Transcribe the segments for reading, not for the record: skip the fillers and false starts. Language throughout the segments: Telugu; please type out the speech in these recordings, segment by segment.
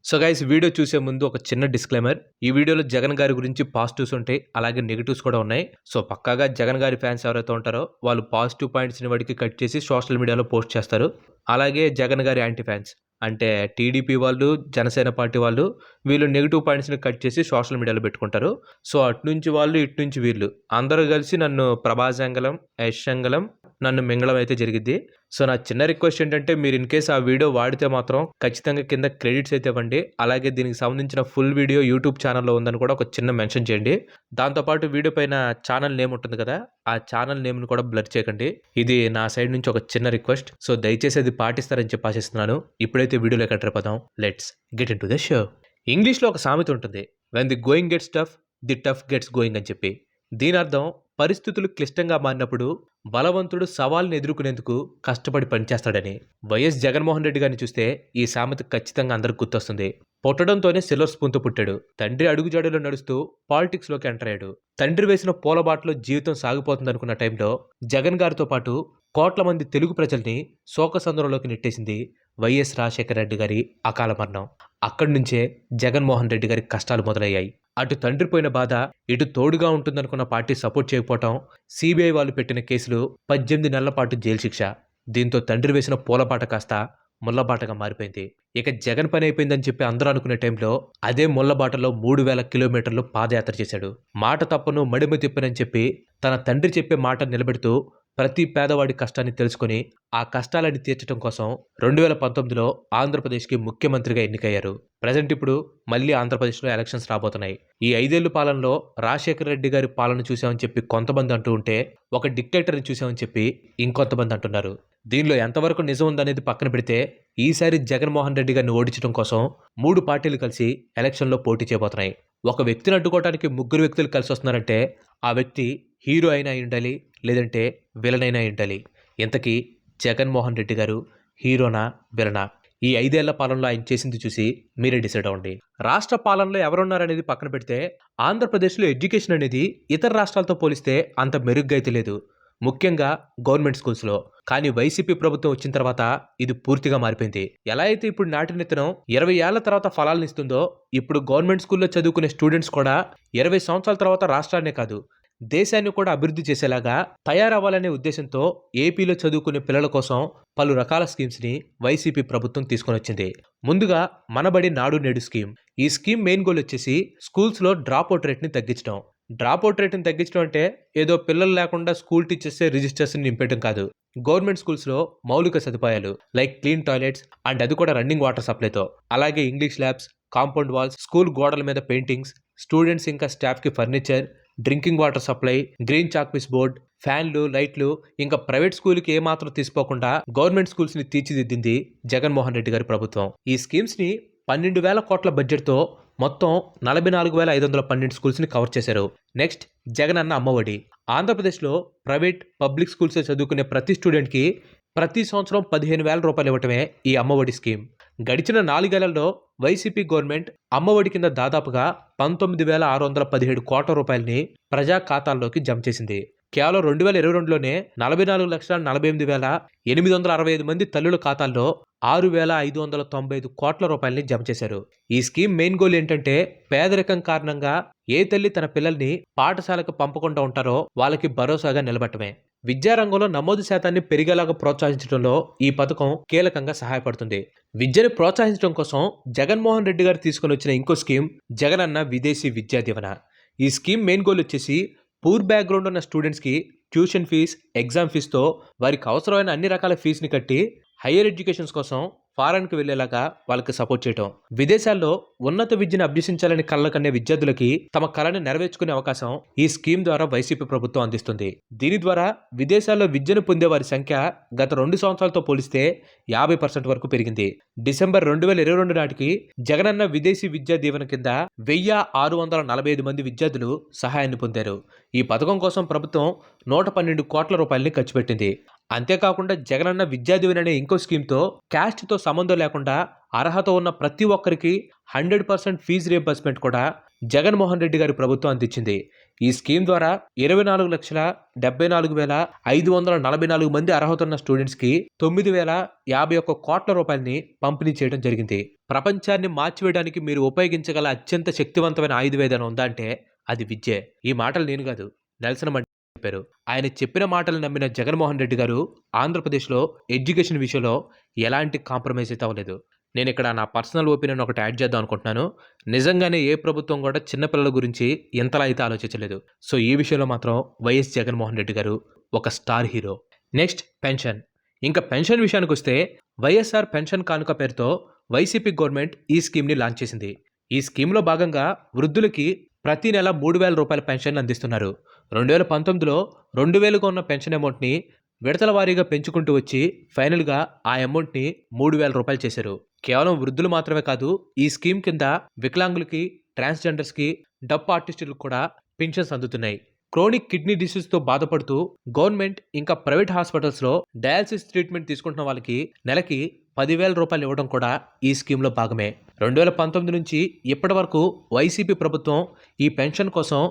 సో గైస్ వీడియో చూసే ముందు ఒక చిన్న డిస్క్లైమర్. ఈ వీడియోలో జగన్ గారి గురించి పాజిటివ్స్ ఉంటాయి, అలాగే నెగటివ్స్ కూడా ఉన్నాయి. సో పక్కాగా జగన్ గారి ఫ్యాన్స్ ఎవరైతే ఉంటారో వాళ్ళు పాజిటివ్ పాయింట్స్ని వాడికి కట్ చేసి సోషల్ మీడియాలో పోస్ట్ చేస్తారు. అలాగే జగన్ గారి యాంటీ ఫ్యాన్స్ అంటే టీడీపీ వాళ్ళు, జనసేన పార్టీ వాళ్ళు వీళ్ళు నెగిటివ్ పాయింట్స్ని కట్ చేసి సోషల్ మీడియాలో పెట్టుకుంటారు. సో అటు నుంచి వాళ్ళు, ఇటు నుంచి వీళ్ళు అందరూ కలిసి నన్ను ప్రభాజంగలం, యశంగలం, నన్ను మింగళం అయితే జరిగిద్ది. సో నా చిన్న రిక్వెస్ట్ ఏంటంటే మీరు ఇన్ కేస్ ఆ వీడియో వాడితే మాత్రం ఖచ్చితంగా కింద క్రెడిట్స్ అయితే ఇవ్వండి. అలాగే దీనికి సంబంధించిన ఫుల్ వీడియో యూట్యూబ్ ఛానల్లో ఉందని కూడా ఒక చిన్న మెన్షన్ చేయండి. దాంతోపాటు వీడియో పైన ఛానల్ నేమ్ ఉంటుంది కదా, ఆ ఛానల్ నేమ్ను కూడా బ్లర్ చేయకండి. ఇది నా సైడ్ నుంచి ఒక చిన్న రిక్వెస్ట్. సో దయచేసి అది పాటిస్తారని చెప్పి ఆశిస్తున్నాను. ఇప్పుడైతే వీడియోలో ఎక్కడ let's get in to the show. ఇంగ్లీష్లో ఒక సామెత ఉంటుంది, when they going gets tough, the tough gets going అని చెప్పి. దీని అర్థం పరిస్థితులు క్లిష్టంగా మారినప్పుడు బలవంతుడు సవాల్ని ఎదుర్కొనేందుకు కష్టపడి పనిచేస్తాడని. వైఎస్ జగన్మోహన్ రెడ్డి గారిని చూస్తే ఈ సామెత ఖచ్చితంగా అందరికి గుర్తొస్తుంది. పుట్టడంతోనే సిల్వర్ స్పూన్తో పుట్టాడు. తండ్రి అడుగుజాడలో నడుస్తూ పాలిటిక్స్లోకి ఎంటర్ అయ్యాడు. తండ్రి వేసిన పూలబాటలో జీవితం సాగిపోతుంది అనుకున్న టైంలో జగన్ గారితో పాటు కోట్ల మంది తెలుగు ప్రజల్ని శోకసంద్రంలోకి నెట్టేసింది వైఎస్ రాజశేఖర రెడ్డి గారి అకాల మరణం. అక్కడి నుంచే జగన్మోహన్ రెడ్డి గారి కష్టాలు మొదలయ్యాయి. అటు తండ్రి పోయిన బాధ, ఇటు తోడుగా ఉంటుందనుకున్న పార్టీ సపోర్ట్ చేయకపోవటం, సిబిఐ వాళ్ళు పెట్టిన కేసులు 18 నెలల పాటు జైలు శిక్ష. దీంతో తండ్రి వేసిన పూలబాట కాస్త ముళ్ళబాటగా మారిపోయింది. ఇక జగన్ పని అయిపోయిందని చెప్పి అందరూ అనుకునే టైంలో అదే ముళ్ళబాటలో 3000 కిలోమీటర్లు పాదయాత్ర చేశాడు. మాట తప్పను మడిమ తిప్పనని చెప్పి తన తండ్రి చెప్పే మాట నిలబెడుతూ ప్రతి పేదవాడి కష్టాన్ని తెలుసుకుని ఆ కష్టాలని తీర్చడం కోసం 2019లో ఆంధ్రప్రదేశ్కి ముఖ్యమంత్రిగా ఎన్నికయ్యారు. ప్రజెంట్ ఇప్పుడు మళ్ళీ ఆంధ్రప్రదేశ్లో ఎలక్షన్స్ రాబోతున్నాయి. ఈ 5 ఏళ్ల పాలనలో రాజశేఖర రెడ్డి గారి పాలన చూసామని చెప్పి కొంతమంది అంటూ ఉంటే, ఒక డిక్టేటర్ని చూసామని చెప్పి ఇంకొంతమంది అంటున్నారు. దీనిలో ఎంతవరకు నిజం ఉందనేది పక్కన పెడితే, ఈసారి జగన్మోహన్ రెడ్డి గారిని ఓడించడం కోసం 3 పార్టీలు కలిసి ఎలక్షన్లో పోటీ చేయబోతున్నాయి. ఒక వ్యక్తిని అడ్డుకోవడానికి 3 వ్యక్తులు కలిసి వస్తున్నారంటే ఆ వ్యక్తి హీరో అయినా ఉండాలి, లేదంటే విలన్ అయినా ఉండాలి. ఇంతకీ జగన్మోహన్ రెడ్డి గారు హీరోనా, విలనా? ఈ 5 ఏళ్ల పాలనలో ఆయన చేసింది చూసి మీరే డిసైడ్ అవ్వండి. రాష్ట్ర పాలనలో ఎవరున్నారనేది పక్కన పెడితే, ఆంధ్రప్రదేశ్లో ఎడ్యుకేషన్ అనేది ఇతర రాష్ట్రాలతో పోలిస్తే అంత మెరుగ్గా అయితే లేదు, ముఖ్యంగా గవర్నమెంట్ స్కూల్స్లో. కానీ వైసీపీ ప్రభుత్వం వచ్చిన తర్వాత ఇది పూర్తిగా మారిపోయింది. ఎలా అయితే ఇప్పుడు నాటిన విత్తనం 20 ఏళ్ల తర్వాత ఫలాలను ఇస్తుందో, ఇప్పుడు గవర్నమెంట్ స్కూల్లో చదువుకునే స్టూడెంట్స్ కూడా 20 సంవత్సరాల తర్వాత రాష్ట్రాన్నే కాదు దేశాన్ని కూడా అభివృద్ధి చేసేలాగా తయారవ్వాలనే ఉద్దేశంతో ఏపీలో చదువుకునే పిల్లల కోసం పలు రకాల స్కీమ్స్ని వైసీపీ ప్రభుత్వం తీసుకొని వచ్చింది. ముందుగా మనబడి నాడు నేడు స్కీమ్. ఈ స్కీమ్ మెయిన్ గోల్ వచ్చేసి స్కూల్స్లో డ్రాప్ అవుట్ రేట్ని తగ్గించడం. డ్రాప్ అవుట్ రేట్ని తగ్గించడం అంటే ఏదో పిల్లలు లేకుండా స్కూల్ టీచర్స్ రిజిస్టర్స్ని నింపేయడం కాదు. గవర్నమెంట్ స్కూల్స్లో మౌలిక సదుపాయాలు లైక్ క్లీన్ టాయిలెట్స్ అండ్ అది కూడా రన్నింగ్ వాటర్ సప్లైతో, అలాగే English labs, compound walls, school గోడల మీద పెయింటింగ్స్, స్టూడెంట్స్ ఇంకా స్టాఫ్కి furniture, drinking water supply, green chalk piece board, ఫ్యాన్లు, లైట్లు, ఇంకా ప్రైవేట్ స్కూల్కి ఏమాత్రం తీసుకోకుండా గవర్నమెంట్ స్కూల్స్ని తీర్చిదిద్దింది జగన్మోహన్ రెడ్డి గారి ప్రభుత్వం. ఈ స్కీమ్స్ని 12,000 కోట్ల బడ్జెట్తో మొత్తం 44,512 స్కూల్స్ని కవర్ చేశారు. నెక్స్ట్ జగన్ అన్న అమ్మఒడి. ఆంధ్రప్రదేశ్లో ప్రైవేట్, పబ్లిక్ స్కూల్స్ చదువుకునే ప్రతి స్టూడెంట్కి ప్రతి సంవత్సరం 15,000 రూపాయలు ఇవ్వటమే ఈ అమ్మఒడి స్కీమ్. గడిచిన 4 ఏళ్లలో వైసీపీ గవర్నమెంట్ అమ్మఒడి కింద దాదాపుగా 19,617 కోట్ల రూపాయలని ప్రజా ఖాతాల్లోకి జమ చేసింది. కేవలం 2022లోనే 44,48,865 మంది తల్లుల ఖాతాల్లో 6,595 కోట్ల రూపాయలని జమ చేశారు. ఈ స్కీమ్ మెయిన్ గోల్ ఏంటంటే, పేదరికం కారణంగా ఏ తల్లి తన పిల్లల్ని పాఠశాలకు పంపకుండా ఉంటారో వాళ్ళకి భరోసాగా నిలబెట్టమే. విద్యారంగంలో నమోదు శాతాన్ని పెరిగేలాగా ప్రోత్సహించడంలో ఈ పథకం కీలకంగా సహాయపడుతుంది. విద్యను ప్రోత్సహించడం కోసం జగన్మోహన్ రెడ్డి గారు తీసుకుని వచ్చిన ఇంకో స్కీమ్ జగనన్న విదేశీ విద్యా దీవెన. ఈ స్కీమ్ మెయిన్ గోల్ వచ్చేసి, పూర్ బ్యాక్గ్రౌండ్ ఉన్న స్టూడెంట్స్కి ట్యూషన్ ఫీజ్, ఎగ్జామ్ ఫీజుతో వారికి అవసరమైన అన్ని రకాల ఫీజుని కట్టి హయ్యర్ ఎడ్యుకేషన్స్ కోసం ఫారెన్కి వెళ్లేలాగా వాళ్ళకి సపోర్ట్ చేయటం. విదేశాల్లో ఉన్నత విద్యను అభ్యసించాలని కళ్ళ కనే విద్యార్థులకి తమ కళని నెరవేర్చుకునే అవకాశం ఈ స్కీమ్ ద్వారా వైసీపీ ప్రభుత్వం అందిస్తుంది. దీని ద్వారా విదేశాల్లో విద్యను పొందే వారి సంఖ్య గత 2 సంవత్సరాలతో పోలిస్తే 50% వరకు పెరిగింది. డిసెంబర్ 2022 నాటికి జగనన్న విదేశీ విద్యా దీవెన కింద 1,645 మంది విద్యార్థులు సహాయాన్ని పొందారు. ఈ పథకం కోసం ప్రభుత్వం 112 కోట్ల రూపాయలని ఖర్చు పెట్టింది. అంతేకాకుండా జగనన్న విద్యా దీవెన అనే ఇంకో స్కీమ్తో క్యాస్ట్తో సంబంధం లేకుండా అర్హత ఉన్న ప్రతి ఒక్కరికి 100% ఫీజు రీయింబర్స్మెంట్ కూడా జగన్మోహన్ రెడ్డి గారి ప్రభుత్వం అందించింది. ఈ స్కీమ్ ద్వారా 24,74,544 మంది అర్హత ఉన్న స్టూడెంట్స్కి 9,051 కోట్ల రూపాయలని పంపిణీ చేయడం జరిగింది. ప్రపంచాన్ని మార్చివేయడానికి మీరు ఉపయోగించగల అత్యంత శక్తివంతమైన ఆయుధం ఏదైనా ఉందా అంటే అది విద్యే. ఈ మాటలు నేను కాదు, నెల్సన్ మండేలా చెప్పారు. ఆయన చెప్పిన మాటలు నమ్మిన జగన్మోహన్ రెడ్డి గారు ఆంధ్రప్రదేశ్లో ఎడ్యుకేషన్ విషయంలో ఎలాంటి కాంప్రమైజ్ అయితే అవ్వలేదు. నేను ఇక్కడ నా పర్సనల్ ఒపీనియన్ ఒకటి యాడ్ చేద్దాం అనుకుంటున్నాను. నిజంగానే ఏ ప్రభుత్వం కూడా చిన్నపిల్లల గురించి ఎంతలా అయితే ఆలోచించలేదు. సో ఈ విషయంలో మాత్రం వైఎస్ జగన్మోహన్ రెడ్డి గారు ఒక స్టార్ హీరో. Next pension. ఇంకా పెన్షన్ విషయానికి వస్తే వైఎస్ఆర్ పెన్షన్ కానుక పేరుతో వైసీపీ గవర్నమెంట్ ఈ స్కీమ్ని లాంచ్ చేసింది. ఈ స్కీమ్లో భాగంగా వృద్ధులకి ప్రతి నెల 3,000 రూపాయల పెన్షన్ అందిస్తున్నారు. 2019లో 2,000గా ఉన్న పెన్షన్ అమౌంట్ని విడతల వారీగా పెంచుకుంటూ వచ్చి ఫైనల్గా ఆ అమౌంట్ని 3,000 రూపాయలు చేశారు. కేవలం వృద్ధులు మాత్రమే కాదు, ఈ స్కీమ్ కింద వికలాంగులకి, ట్రాన్స్జెండర్స్కి, డప్ ఆర్టిస్టులకు కూడా పెన్షన్స్ అందుతున్నాయి. క్రోనిక్ కిడ్నీ డిసీజ్తో బాధపడుతూ గవర్నమెంట్ ఇంకా ప్రైవేట్ హాస్పిటల్స్లో డయాలసిస్ ట్రీట్మెంట్ తీసుకుంటున్న వాళ్ళకి నెలకి 10,000 రూపాయలు ఇవ్వడం కూడా ఈ స్కీమ్లో భాగమే. 2019 నుంచి ఇప్పటి వరకు వైసీపీ ప్రభుత్వం ఈ పెన్షన్ కోసం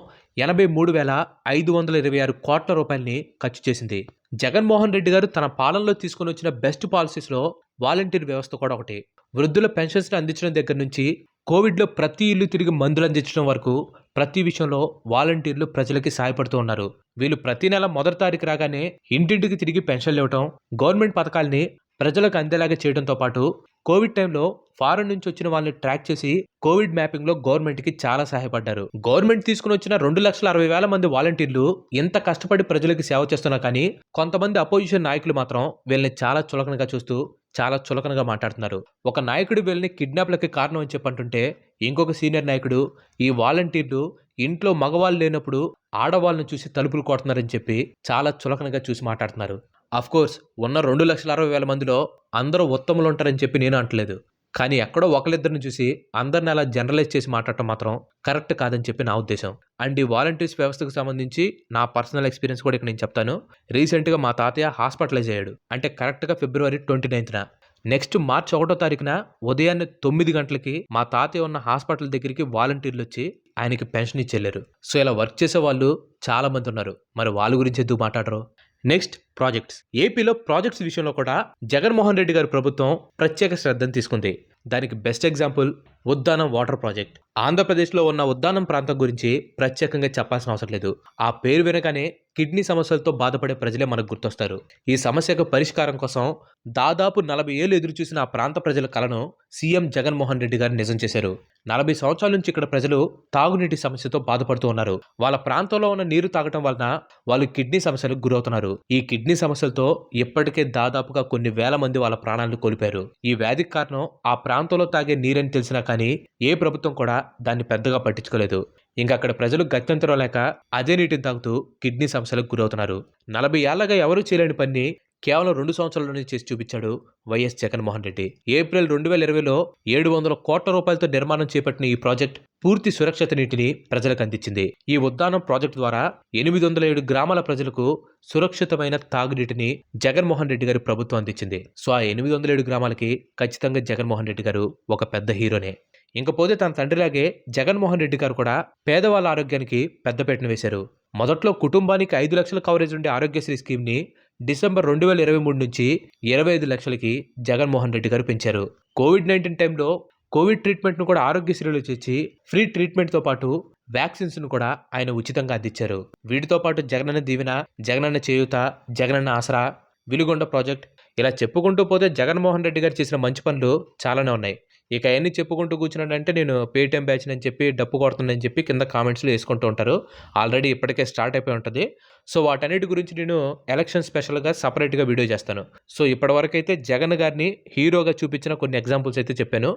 83,526 కోట్ల రూపాయలని ఖర్చు చేసింది. జగన్మోహన్ రెడ్డి గారు తన పాలనలో తీసుకొని వచ్చిన బెస్ట్ పాలసీస్లో వాలంటీర్ వ్యవస్థ కూడా ఒకటి. వృద్ధుల పెన్షన్స్ని అందించడం దగ్గర నుంచి కోవిడ్లో ప్రతి ఇల్లు తిరిగి మందులు అందించడం వరకు ప్రతి విషయంలో వాలంటీర్లు ప్రజలకి సాయపడుతూ ఉన్నారు. వీళ్ళు ప్రతి నెల మొదటి తారీఖు రాగానే ఇంటింటికి తిరిగి పెన్షన్లు ఇవ్వటం, గవర్నమెంట్ పథకాల్ని ప్రజలకు అందేలాగా చేయడంతో పాటు కోవిడ్ టైంలో ఫారెన్ నుంచి వచ్చిన వాళ్ళని ట్రాక్ చేసి కోవిడ్ మ్యాపింగ్లో గవర్నమెంట్కి చాలా సహాయపడ్డారు. గవర్నమెంట్ తీసుకుని వచ్చిన 2,60,000 మంది వాలంటీర్లు ఎంత కష్టపడి ప్రజలకు సేవ చేస్తున్నా కానీ కొంతమంది అపోజిషన్ నాయకులు మాత్రం వీళ్ళని చాలా చులకనగా చూస్తూ చాలా చులకనగా మాట్లాడుతున్నారు. ఒక నాయకుడు వీళ్ళని కిడ్నాప్లకి కారణం అని చెప్పంటుంటే ఇంకొక సీనియర్ నాయకుడు ఈ వాలంటీర్లు ఇంట్లో మగవాళ్ళు లేనప్పుడు ఆడవాళ్ళని చూసి తలుపులు కొడుతున్నారని చెప్పి చాలా చులకనగా చూసి మాట్లాడుతున్నారు. కోర్స్ ఉన్న 2,60,000 మందిలో అందరూ ఉత్తములు ఉంటారని చెప్పి నేను అంటలేదు. కానీ ఎక్కడో ఒకరిద్దరిని చూసి అందరిని అలా జనరలైజ్ చేసి మాట్లాడటం మాత్రం కరెక్ట్ కాదని చెప్పి నా ఉద్దేశం. అండ్ ఈ వాలంటీర్స్ వ్యవస్థకు సంబంధించి నా పర్సనల్ ఎక్స్పీరియన్స్ కూడా ఇక్కడ నేను చెప్తాను. రీసెంట్గా మా తాతయ్య హాస్పిటలైజ్ అయ్యాడు. అంటే కరెక్ట్గా ఫిబ్రవరి 29న. నెక్స్ట్ మార్చి 1వ తారీఖున ఉదయాన్నే 9 గంటలకి మా తాతయ్య ఉన్న హాస్పిటల్ దగ్గరికి వాలంటీర్లు వచ్చి ఆయనకి పెన్షన్ ఇచ్చెళ్ళారు. సో ఇలా వర్క్ చేసే వాళ్ళు చాలా మంది ఉన్నారు. మరి వాళ్ళ గురించి ఎందుకు మాట్లాడరు? Next projects. ఏపీలో ప్రాజెక్ట్స్ విషయంలో కూడా జగన్మోహన్ రెడ్డి గారి ప్రభుత్వం ప్రత్యేక శ్రద్ధను తీసుకుంది. దానికి best example Uddanam water project. ఆంధ్రప్రదేశ్లో ఉన్న ఉద్దానం ప్రాంతం గురించి ప్రత్యేకంగా చెప్పాల్సిన అవసరం లేదు. ఆ పేరు వినగానే కిడ్నీ సమస్యలతో బాధపడే ప్రజలే మనకు గుర్తొస్తారు. ఈ సమస్యకు పరిష్కారం కోసం దాదాపు 40 ఏళ్ళు ఎదురుచూసిన ఆ ప్రాంత ప్రజల కలను సీఎం జగన్మోహన్ రెడ్డి గారు నిజం చేశారు. 40 సంవత్సరాల నుంచి ఇక్కడ ప్రజలు తాగునీటి సమస్యతో బాధపడుతూ ఉన్నారు. వాళ్ళ ప్రాంతంలో ఉన్న నీరు తాగటం వలన వాళ్ళు కిడ్నీ సమస్యలకు గురవుతున్నారు. ఈ కిడ్నీ సమస్యలతో ఇప్పటికే దాదాపుగా కొన్ని వేల మంది వాళ్ళ ప్రాణాలను కోల్పోయారు. ఈ వ్యాధికి కారణం ఆ ప్రాంతంలో తాగే నీరని తెలిసినా కానీ ఏ ప్రభుత్వం కూడా దాన్ని పెద్దగా పట్టించుకోలేదు. ఇంకా అక్కడ ప్రజలు గత్యంతరం లేక అదే నీటిని తాగుతూ కిడ్నీ సమస్యలకు గురవుతున్నారు. 40 ఏళ్లగా ఎవరూ చేయలేని పని కేవలం 2 సంవత్సరాల్లోనే చేసి చూపించాడు వైఎస్ జగన్మోహన్ రెడ్డి. ఏప్రిల్ 2020లో 700 కోట్ల రూపాయలతో నిర్మాణం చేపట్టిన ఈ ప్రాజెక్ట్ పూర్తి సురక్షిత నీటిని ప్రజలకు అందించింది. ఈ ఉద్దానం ప్రాజెక్టు ద్వారా 807 గ్రామాల ప్రజలకు సురక్షితమైన తాగునీటిని జగన్మోహన్ రెడ్డి గారి ప్రభుత్వం అందించింది. సో ఆ 807 గ్రామాలకి ఖచ్చితంగా జగన్మోహన్ రెడ్డి గారు ఒక పెద్ద హీరోనే. ఇంకపోతే తన తండ్రిలాగే జగన్మోహన్ రెడ్డి గారు కూడా పేదవాళ్ళ ఆరోగ్యానికి పెద్దపీటను వేశారు. మొదట్లో కుటుంబానికి 5 లక్షల కవరేజ్ ఉండే ఆరోగ్యశ్రీ స్కీమ్ని డిసెంబర్ 2023 నుంచి 25 లక్షలకి జగన్మోహన్ రెడ్డి గారు పెంచారు. కోవిడ్-19 టైంలో కోవిడ్ ట్రీట్మెంట్ను కూడా ఆరోగ్యశ్రీలో చేర్చి ఫ్రీ ట్రీట్మెంట్తో పాటు వ్యాక్సిన్స్ను కూడా ఆయన ఉచితంగా అందించారు. వీటితో పాటు జగనన్న దీవెన, జగనన్న చేయూత, జగనన్న ఆసరా, వెలుగొండ ప్రాజెక్ట్ ఇలా చెప్పుకుంటూ పోతే జగన్మోహన్ రెడ్డి గారు చేసిన మంచి పనులు చాలానే ఉన్నాయి. ఇక అవన్నీ చెప్పుకుంటూ కూర్చున్నాడంటే నేను పేటీఎం బ్యాచ్ అని చెప్పి డప్పు కొడుతుందని చెప్పి కింద కామెంట్స్లో వేసుకుంటూ ఉంటారు. ఆల్రెడీ ఇప్పటికే స్టార్ట్ అయిపోయి ఉంటుంది. సో వాటన్నిటి గురించి నేను ఎలక్షన్ స్పెషల్గా సపరేట్గా వీడియో చేస్తాను. సో ఇప్పటివరకు అయితే జగన్ గారిని హీరోగా చూపించిన కొన్ని ఎగ్జాంపుల్స్ అయితే చెప్పాను.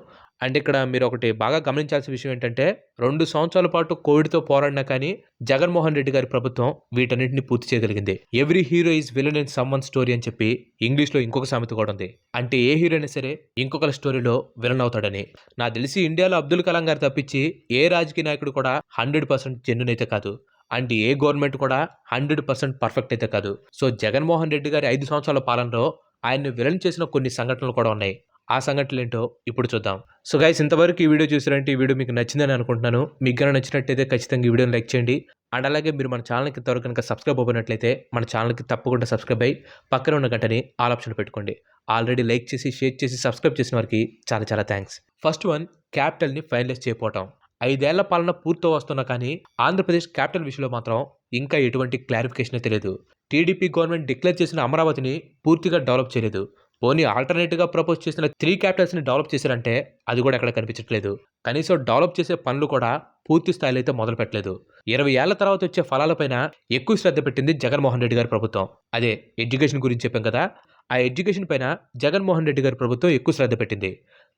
అండ్ ఇక్కడ మీరు ఒకటి బాగా గమనించాల్సిన విషయం ఏంటంటే 2 సంవత్సరాల పాటు కోవిడ్తో పోరాడినా కానీ జగన్మోహన్ రెడ్డి గారి ప్రభుత్వం వీటన్నిటిని పూర్తి చేయగలిగింది. Every hero is villain in someone story అని చెప్పి ఇంగ్లీష్లో ఇంకొక సామెత కూడా ఉంది. అంటే ఏ హీరో అయినా సరే ఇంకొకరి స్టోరీలో విలన్ అవుతాడని. నాకు తెలిసి ఇండియాలో అబ్దుల్ కలాం గారు తప్పించి ఏ రాజకీయ నాయకుడు కూడా 100% జెన్యూన్ అయితే కాదు. అండ్ ఏ గవర్నమెంట్ కూడా 100% పర్ఫెక్ట్ అయితే కాదు. సో జగన్మోహన్ రెడ్డి గారి 5 సంవత్సరాల పాలనలో ఆయన్ని విలన్ చేసిన కొన్ని సంఘటనలు కూడా ఉన్నాయి. ఆ సంఘటనలేంటో ఇప్పుడు చూద్దాం. సో గైస్, ఇంతవరకు ఈ వీడియో చూసారంటే ఈ వీడియో మీకు నచ్చిందని అనుకుంటున్నాను. మీకు గనుక నచ్చినట్టయితే ఖచ్చితంగా ఈ వీడియోని లైక్ చేయండి. అండ్ అలాగే మీరు మన ఛానల్‌కి ఇంతవరకు కనుక సబ్స్క్రైబ్ అవ్వనట్లయితే మన ఛానల్‌కి తప్పకుండా సబ్స్క్రైబ్ అయ్యి పక్కన ఉన్న గంటని ఆల్ ఆప్షన్ పెట్టుకోండి. ఆల్రెడీ లైక్ చేసి, షేర్ చేసి, సబ్స్క్రైబ్ చేసిన వారికి చాలా చాలా థాంక్స్. ఫస్ట్ వన్, క్యాపిటల్‌ని ఫైనలైజ్ చేయకపోవటం. 5 ఏళ్ల పాలన పూర్తి వస్తున్నా కానీ ఆంధ్రప్రదేశ్ క్యాపిటల్ విషయంలో మాత్రం ఇంకా ఎటువంటి క్లారిఫికేషన్ తెలియదు. టీడీపీ గవర్నమెంట్ డిక్లేర్ చేసిన అమరావతిని పూర్తిగా డెవలప్ చేయలేదు. పోనీ ఆల్టర్నేటివ్‌గా ప్రపోజ్ చేసిన 3 క్యాపిటల్స్‌ని డెవలప్ చేశారంటే అది కూడా ఎక్కడ కనిపించట్లేదు. కనీసం డెవలప్ చేసే పనులు కూడా పూర్తి స్థాయిలో అయితే మొదలుపెట్టలేదు. 20 ఏళ్ల తర్వాత వచ్చే ఫలాలపైన ఎక్కువ శ్రద్ధ పెట్టింది జగన్మోహన్ రెడ్డి గారి ప్రభుత్వం. అదే ఎడ్యుకేషన్ గురించి చెప్పాం కదా! ఆ ఎడ్యుకేషన్ పైన జగన్మోహన్ రెడ్డి గారి ప్రభుత్వం ఎక్కువ శ్రద్ధ పెట్టింది.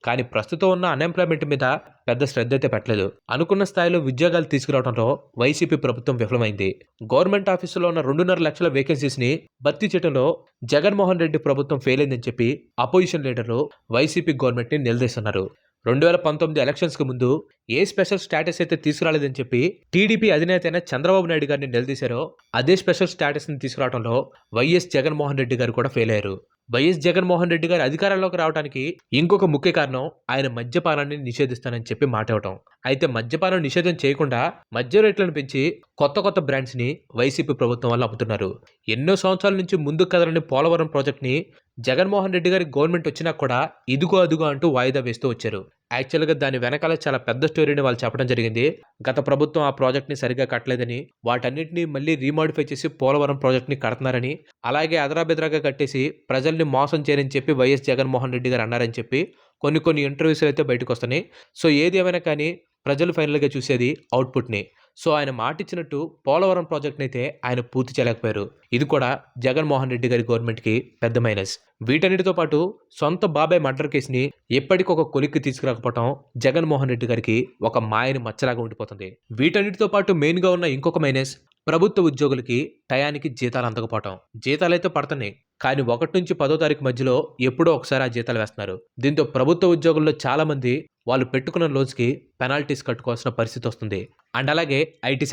కానీ ప్రస్తుతం ఉన్న అన్‌ఎంప్లాయ్‌మెంట్ మీద పెద్ద శ్రద్ధ అయితే పెట్టలేదు. అనుకున్న స్థాయిలో ఉద్యోగాలు తీసుకురావడంలో వైసీపీ ప్రభుత్వం విఫలమైంది. గవర్నమెంట్ ఆఫీసులో ఉన్న 2.5 లక్షల వేకెన్సీస్‌ని భర్తీ చేయడంలో జగన్మోహన్ రెడ్డి ప్రభుత్వం ఫెయిల్ అయిందని చెప్పి అపోజిషన్ లీడర్లు వైసీపీ గవర్నమెంట్‌ని నిలదీస్తున్నారు. 2019 ఎలక్షన్స్‌కి ముందు ఏ స్పెషల్ స్టేటస్ అయితే తీసుకురాలేదని చెప్పి టీడీపీ అధినేత అయిన చంద్రబాబు నాయుడు గారిని నిలదీశారో అదే స్పెషల్ స్టేటస్‌ని తీసుకురావడంలో వైఎస్ జగన్మోహన్ రెడ్డి గారు కూడా ఫెయిల్ అయ్యారు. వైఎస్ జగన్మోహన్ రెడ్డి గారు అధికారంలోకి రావడానికి ఇంకొక ముఖ్య కారణం ఆయన మద్యపానాన్ని నిషేధిస్తానని చెప్పి మాట ఇవ్వటం. అయితే మద్యపానం నిషేధం చేయకుండా మద్యం రేట్లను పెంచి కొత్త బ్రాండ్స్‌ని వైసీపీ ప్రభుత్వం వల్ల అమ్ముతున్నారు. ఎన్నో సంవత్సరాల నుంచి ముందుకు కదలని పోలవరం ప్రాజెక్ట్‌ని జగన్మోహన్ రెడ్డి గారి గవర్నమెంట్ వచ్చినా కూడా ఇదిగో అదిగో అంటూ వాయిదా వేస్తూ వచ్చారు. యాక్చువల్‌గా దాని వెనకాల చాలా పెద్ద స్టోరీని వాళ్ళు చెప్పడం జరిగింది. గత ప్రభుత్వం ఆ ప్రాజెక్ట్‌ని సరిగ్గా కట్టలేదని, వాటన్నిటిని మళ్ళీ రీమోడిఫై చేసి పోలవరం ప్రాజెక్ట్‌ని కడుతున్నారని, అలాగే అదరాబెదరాగా కట్టేసి ప్రజల్ని మోసం చేయరని చెప్పి వైఎస్ జగన్మోహన్ రెడ్డి గారు అన్నారని చెప్పి కొన్ని ఇంటర్వ్యూస్‌లో అయితే బయటకొస్తున్నాయి. సో ఏది ఏమైనా కానీ ప్రజలు ఫైనల్‌గా చూసేది అవుట్‌పుట్‌ని. సో ఆయన మాటిచ్చినట్టు పోలవరం ప్రాజెక్ట్‌నైతే ఆయన పూర్తి చేయలేకపోయారు. ఇది కూడా జగన్మోహన్ రెడ్డి గారి గవర్నమెంట్‌కి పెద్ద మైనస్. వీటన్నిటితో పాటు సొంత బాబాయ్ మర్డర్ కేసుని ఎప్పటికొక కొలిక్కి తీసుకురాకపోవటం జగన్మోహన్ రెడ్డి గారికి ఒక మాయని మచ్చలాగా ఉండిపోతుంది. వీటన్నిటితో పాటు మెయిన్‌గా ఉన్న ఇంకొక మైనస్, ప్రభుత్వ ఉద్యోగులకి టయానికి జీతాలు అందకపోవటం. జీతాలైతే పడుతున్నాయి. కానీ 1 నుంచి 10వ తారీఖు మధ్యలో ఎప్పుడో ఒకసారి ఆ జీతాలు వేస్తున్నారు. దీంతో ప్రభుత్వ ఉద్యోగుల్లో చాలా మంది వాళ్ళు పెట్టుకున్న లోన్స్‌కి పెనాల్టీస్ కట్టుకోవాల్సిన పరిస్థితి వస్తుంది. అండ్ అలాగే ఐటీ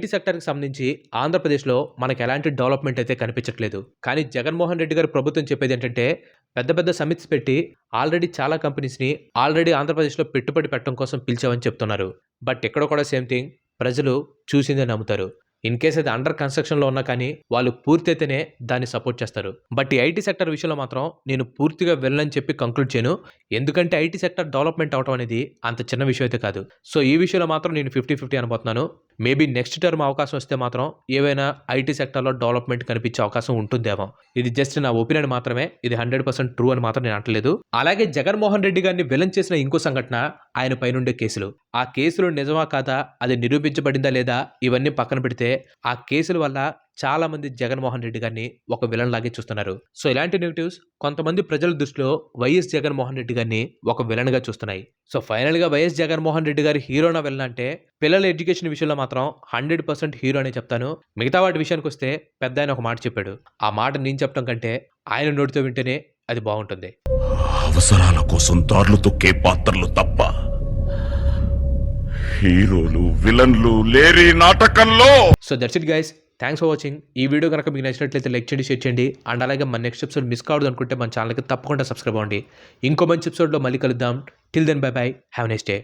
సెక్టార్‌కి సంబంధించి ఆంధ్రప్రదేశ్‌లో మనకు ఎలాంటి డెవలప్‌మెంట్ అయితే కనిపించట్లేదు. కానీ జగన్మోహన్ రెడ్డి గారి ప్రభుత్వం చెప్పేది ఏంటంటే పెద్ద సమిట్స్ పెట్టి ఆల్రెడీ చాలా కంపెనీస్‌ని ఆల్రెడీ ఆంధ్రప్రదేశ్‌లో పెట్టుబడి పెట్టడం కోసం పిలిచామని చెప్తున్నారు. బట్ ఇక్కడ కూడా సేమ్ థింగ్, ప్రజలు చూసిందే నమ్ముతారు. ఇన్ కేస్ అది అండర్ కన్‌స్ట్రక్షన్‌లో ఉన్నా కానీ వాళ్ళు పూర్తి అయితేనే దాన్ని సపోర్ట్ చేస్తారు. బట్ ఈ ఐటీ సెక్టార్ విషయంలో మాత్రం నేను పూర్తిగా వెళ్ళనని చెప్పి కంక్లూడ్ చేయను. ఎందుకంటే ఐటీ సెక్టార్ డెవలప్‌మెంట్ అవ్వడం అనేది అంత చిన్న విషయం అయితే కాదు. సో ఈ విషయంలో మాత్రం నేను 50-50 అనబోతున్నాను. మేబీ నెక్స్ట్ టర్మ్ అవకాశం వస్తే మాత్రం ఏవైనా ఐటీ సెక్టార్‌లో డెవలప్‌మెంట్ కనిపించే అవకాశం ఉంటుందేమో. ఇది జస్ట్ నా ఒపీనియన్ మాత్రమే. ఇది 100% ట్రూ అని మాత్రం నేను అనట్లేదు. అలాగే జగన్మోహన్ రెడ్డి గారిని విలన్ చేసిన ఇంకో సంఘటన ఆయన పైనుండే కేసులు. ఆ కేసులు నిజమా కాదా, అది నిరూపించబడిందా లేదా, ఇవన్నీ పక్కన పెడితే ఆ కేసుల వల్ల చాలా మంది జగన్మోహన్ రెడ్డి గారిని ఒక విలన్ లాగే చూస్తున్నారు. సో ఇలాంటి నెగటివ్స్ కొంతమంది ప్రజల దృష్టిలో వైఎస్ జగన్మోహన్ రెడ్డి గారిని ఒక విలన్ గా చూస్తున్నాయి. సో ఫైనల్ గా వైఎస్ జగన్మోహన్ రెడ్డి గారి హీరోనా విలన్ అంటే పిల్లల ఎడ్యుకేషన్ విషయంలో మాత్రం 100% హీరో అనే చెప్తాను. మిగతా వాటి విషయానికి వస్తే పెద్ద ఆయన ఒక మాట చెప్పాడు. ఆ మాట నేను చెప్పడం కంటే ఆయన నోటితో వింటేనే అది బాగుంటుంది. అవసరాల కోసం దారులు తొక్కే పాత్రలు తప్ప హీరోలు విలన్లు లేరి నాటకంలో. So that's it guys. Thanks for watching. ఈ వీడియో కనుక మీకు నచ్చినట్లయితే లైక్ చేయండి, షేర్ చేయండి. అండ్ అలాగే మన నెక్స్ట్ ఎపిసోడ్ మిస్ కావద్దు అనుకుంటే మన ఛానల్కి తప్పకుండా సబ్స్క్రైబ్ అవ్వండి. ఇంకో మంచి ఎపిసోడ్లో మళ్ళీ కలుద్దాం. Till then bye bye. Have a nice day.